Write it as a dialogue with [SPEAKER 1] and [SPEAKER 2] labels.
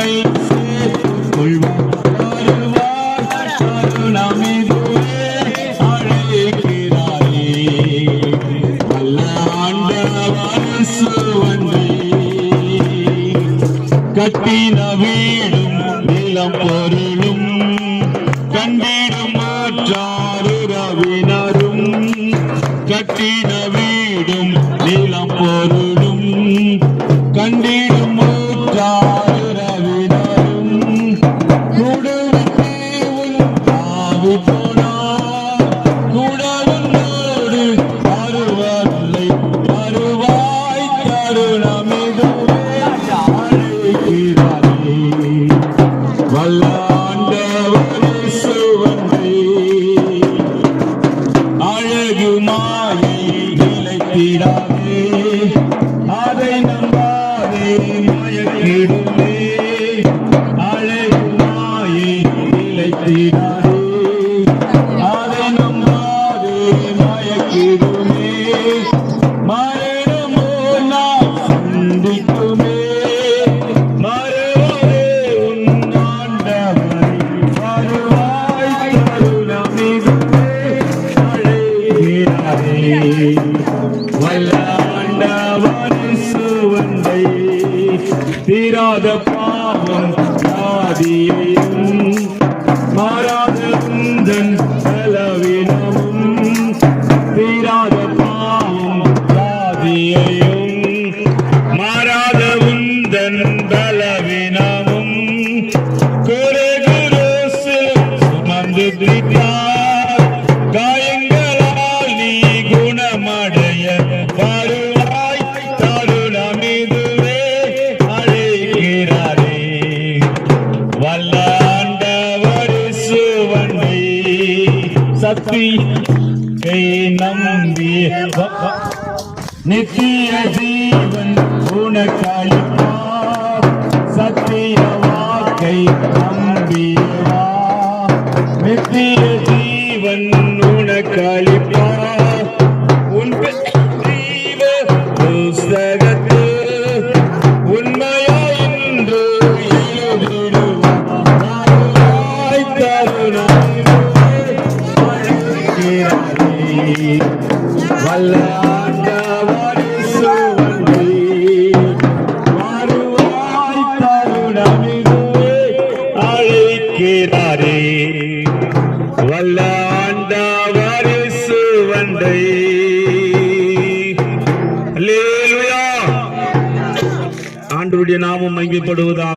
[SPEAKER 1] நம்மை சேர்த்துக் கொள்வார் தருணமிதுவே அழைக்கிறாரே வல்ல ஆண்டவர் சுவந்தை கட்டின வீடும் நிலம் பொருளும் கண்டிடும் மாற்றாருறவினரும் கட்டின வீடும் நிலம் பொருளும் கண்டிடும் மாற்றாருறவினரும் குடுவிட்டு உன் ஆவி போனார் குடவுன்னோடு வருவதில்லை வருவாய் தருணமிதுவே அழைக்கிறாரே வல்ல ஆண்டவர் சுவந்தை அழகு மாயை நிலைத்திடாதே அதை நம்பாதே மயக்கிடுமே அழகு மாயை நிலைத்திடாதே அதை நம்பாதே மயக்கிடுமே மரணமோ நாம் சந்திக்குமே மறுவரே உன் ஆண்டவரை வருவாய் தருணமிதுவே அழைக்கிறாரே வல்ல ஆண்டவர் சுவந்தை தீராத பாவம் ஆதியையும் மாறாத உந்தன் பலவீனமும் தீராத பாவம் ஆதியையும் மாறாத உந்தன் பலவீனமும் குறைகுறு சுமந்து திரித்தார் காயங்களால் நீ குணமடைய வருவாய் தருணமிதுவே அழைக்கிறாரே வல்ல ஆண்டவர் சுவந்தை சக்தியை நம்பி நித்திய ஜீவன் உனக்களிப்பார் சத்திய வாக்கை நம்பியவா நித்திய ஜீவன் உனக்களிப்பார் உன் ஜீவ புஸ்தகத்து உண்மையா என்று எழுதிடுவாய் தருணமிதுவே அழைக்கிறாரே வல்ல ஆண்டவர் சுவந்தை வருவாய் தருணமிதுவே அழைக்கிறாரே வல்ல ஆண்டவர் சுவந்தை அல்லேலூயா ஆண்டவருடைய நாமம் மகிமைப்படுவதாக.